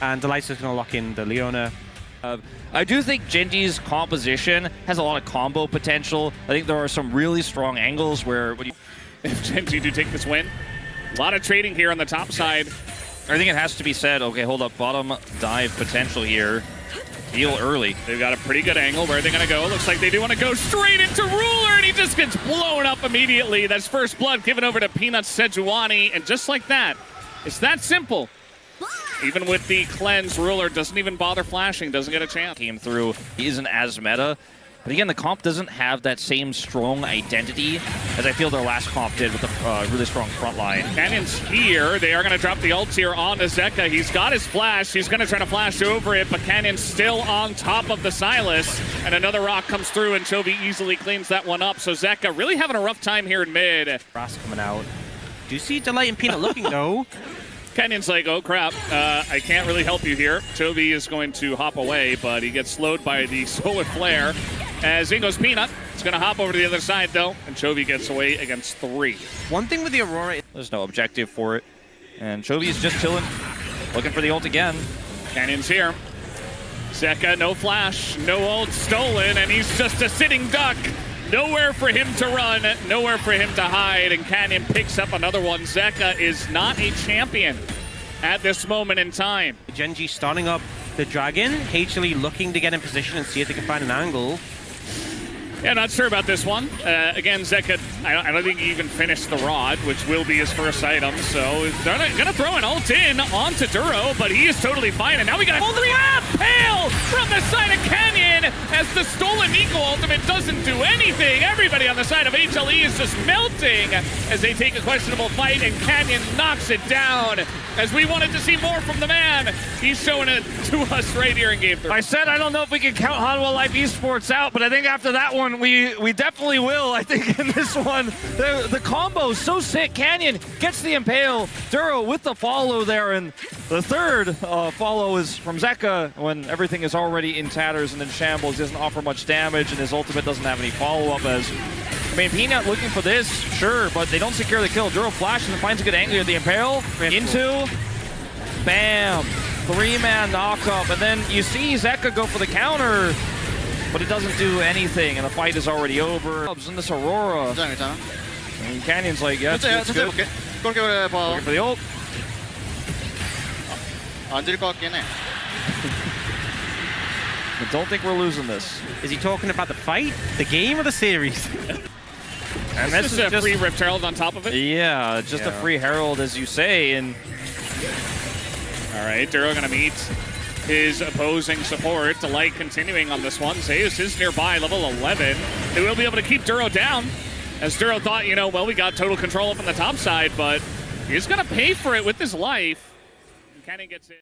And Delight's just going to lock in the Leona. I do think Genji's composition has a lot of combo potential. I think there are some really strong angles where if Genji do take this win, a lot of trading here on the top side. I think it has to be said, okay, hold up, bottom dive potential here. Deal early. They've got a pretty good angle. Where are they going to go? Looks like they do want to go straight into Ruler, and he just gets blown up immediately. That's first blood given over to Peanuts Sejuani, and just like that, it's that simple. Even with the cleanse, Ruler doesn't even bother flashing, doesn't get a chance. Came through, he isn't as meta. But again, the comp doesn't have that same strong identity as I feel their last comp did with a really strong front line. Cannon's here. They are going to drop the ult here on Zeka. He's got his flash. He's going to try to flash over it, but Cannon's still on top of the Sylas. And another rock comes through, and Chovy easily cleans that one up. So Zeka really having a rough time here in mid. Brass coming out. Do you see Delight and Peanut looking, though? Canyon's like, oh crap, I can't really help you here. Chovy is going to hop away, but he gets slowed by the Solar Flare. As in goes Peanut. It's going to hop over to the other side, though, and Chovy gets away against 3. One thing with the Aurora... There's no objective for it. And Chovy's just chilling, looking for the ult again. Canyon's here. Zeka, no flash, no ult stolen, and he's just a sitting duck. Nowhere for him to run, nowhere for him to hide, and Canyon picks up another one. Zeka is not a champion at this moment in time. Genji starting up the Dragon. HLE looking to get in position and see if they can find an angle. Yeah, not sure about this one. Again, Zeka, I don't think he even finished the Rod, which will be his first item. So they're going to throw an ult in onto Duro, but he is totally fine. And now we got a pale from the side of Canyon as the stolen Eco ultimate doesn't do anything. Everybody on the side of HLE is just melting as they take a questionable fight, and Canyon knocks it down. As we wanted to see more from the man, he's showing it to us right here in Game 3. I said I don't know if we can count Hanwha Life Esports out, but I think after that one, we definitely will. I think in this one, the combo is so sick. Canyon gets the Impale, Duro with the follow there, and the third follow is from Zeka when everything is already in tatters and in shambles. He doesn't offer much damage, and his ultimate doesn't have any follow-up as... I mean, Peanut looking for this, sure, but they don't secure the kill. Duro flashes and finds a good angle at the Impale. Into, bam, 3-man knock-up, and then you see Zeka go for the counter, but it doesn't do anything, and the fight is already over. In this Aurora, and Canyon's like, yeah, it's good. Looking for the ult. I don't think we're losing this. Is he talking about the fight, the game, or the series? And this is a free Rift Herald on top of it? Yeah, just a free Herald, as you say. And all right, Duro going to meet his opposing support. Delight continuing on this one. Zeus is nearby, level 11. They will be able to keep Duro down. As Duro thought, you know, well, we got total control up on the top side, but he's going to pay for it with his life. And Cannon gets it.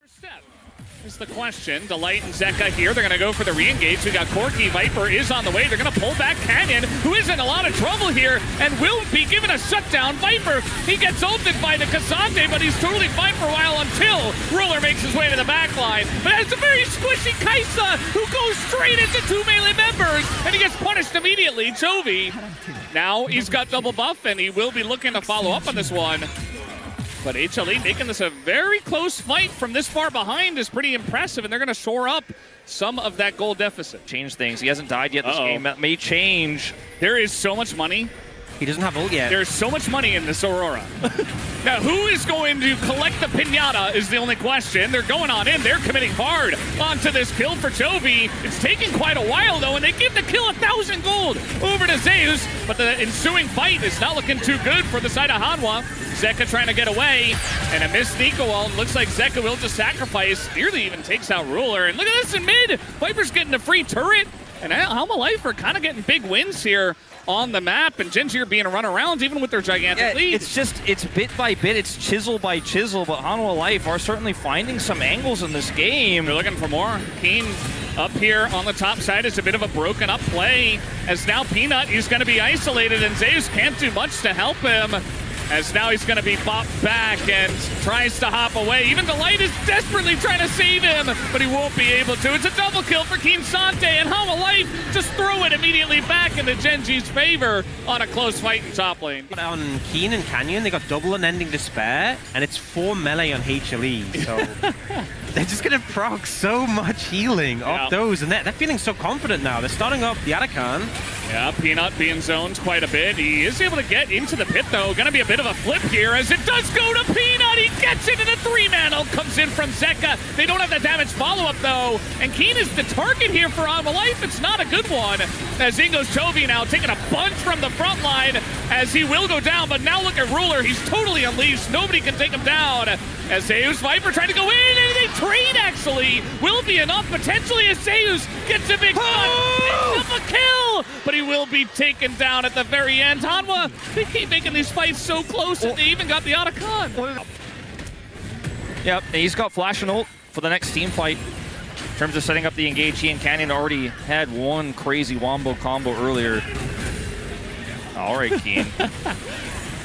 First step is the question. Delight and Zeka here. They're going to go for the re-engage. We got Corki. Viper is on the way. They're going to pull back Canyon, who is in a lot of trouble here and will be given a shutdown. Viper, he gets ulted by the Cassandre, but he's totally fine for a while until Ruler makes his way to the back line. But it's a very squishy Kaisa who goes straight into 2 melee members, and he gets punished immediately. Chovy, now he's got double buff, and he will be looking to follow up on this one. But HLE making this a very close fight from this far behind is pretty impressive, and they're going to shore up some of that goal deficit. Change things. He hasn't died yet this game. That may change. There is so much money. He doesn't have ult yet. There's so much money in this Aurora. Now, who is going to collect the pinata is the only question. They're going on in. They're committing hard onto this kill for Chovy. It's taking quite a while, though, and they give the kill 1,000 gold over to Zeus. But the ensuing fight is not looking too good for the side of Hanwha. Zeka trying to get away, and a missed Nico ult. Looks like Zeka will just sacrifice. Nearly even takes out Ruler. And look at this in mid. Viper's getting a free turret, and Hanwha Life are kind of getting big wins here on the map, and Genji are being run around even with their gigantic lead. It's bit by bit, it's chisel by chisel, but Hanwha Life are certainly finding some angles in this game. They're looking for more. Keen up here on the top side is a bit of a broken up play, as now Peanut is going to be isolated, and Zeus can't do much to help him. as now he's going to be bopped back and tries to hop away. Even Delight is desperately trying to save him, but he won't be able to. It's a double kill for Keen Sante, and Hama Life just throw it immediately back into Gen G's favor on a close fight in top lane. On Keen and Canyon, they got double unending despair, and it's 4 melee on HLE, so they're just going to proc so much healing off those, and they're feeling so confident now. They're starting off the Arakan. Yeah, Peanut being zoned quite a bit. He is able to get into the pit, though. Going to be a bit of a flip here, as it does go to Peanut. He gets it, and a 3-man ult comes in from Zeka. They don't have the damage follow-up, though, and Keen is the target here for Alma Life. It's not a good one, as Ingo's Chovy now taking a bunch from the front line, as he will go down, but now look at Ruler. He's totally unleashed. Nobody can take him down, as Zeus Viper trying to go in, and they trade, actually. Will be enough, potentially, as Zeus gets a big shot, picks up a kill, but he will be taken down at the very end. Hanwha, they keep making these fights so close, and they even got the Arakan. Yep, he's got flash and ult for the next team fight. In terms of setting up the engage, he and Canyon already had one crazy wombo combo earlier. All right, Keen.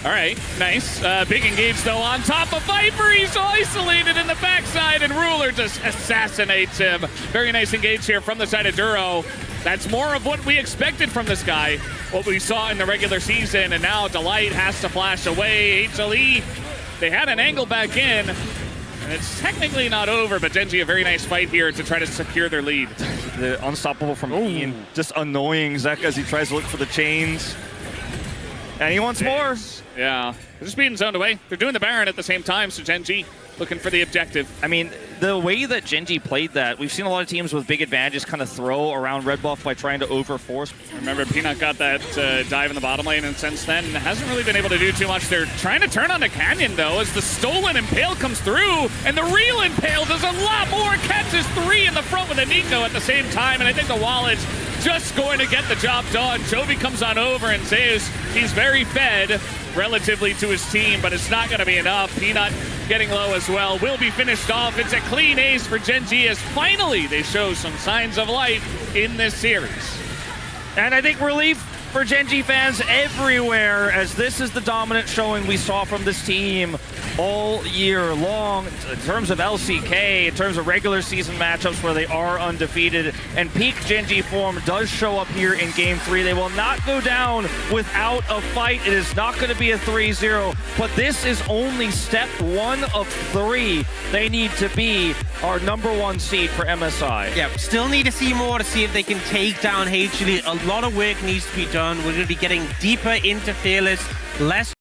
All right, nice. Big engage, though, on top of Viper. He's isolated in the backside, and Ruler just assassinates him. Very nice engage here from the side of Duro. That's more of what we expected from this guy, what we saw in the regular season, and now Delight has to flash away. HLE, they had an angle back in, and it's technically not over, but Gen G, a very nice fight here to try to secure their lead. The unstoppable from Ian, just annoying Zek as he tries to look for the chains. And he wants more. Yeah, they're just being zoned away. They're doing the Baron at the same time, so Gen G looking for the objective. I mean, the way that Gen G played that, we've seen a lot of teams with big advantages kind of throw around red buff by trying to overforce. Remember, Peanut got that dive in the bottom lane, and since then hasn't really been able to do too much. They're trying to turn on the Canyon, though, as the stolen Impale comes through, and the real Impale does a lot more. Catches 3 in the front with a Nico at the same time, and I think the Wallet's just going to get the job done. Chovy comes on over, and Zeus, he's very fed relatively to his team, but it's not going to be enough. Peanut getting low as well. Will be finished off. It's a clean ace for Gen G, as finally they show some signs of life in this series. And I think relief for Gen G fans everywhere, as this is the dominant showing we saw from this team all year long in terms of LCK, in terms of regular season matchups where they are undefeated, and peak Gen G form does show up here in Game 3. They will not go down without a fight. It is not going to be a 3-0, but this is only step 1 of 3. They need to be our #1 seed for MSI. Yeah, still need to see more to see if they can take down HLE. A lot of work needs to be done. We're going to be getting deeper into Fearless, less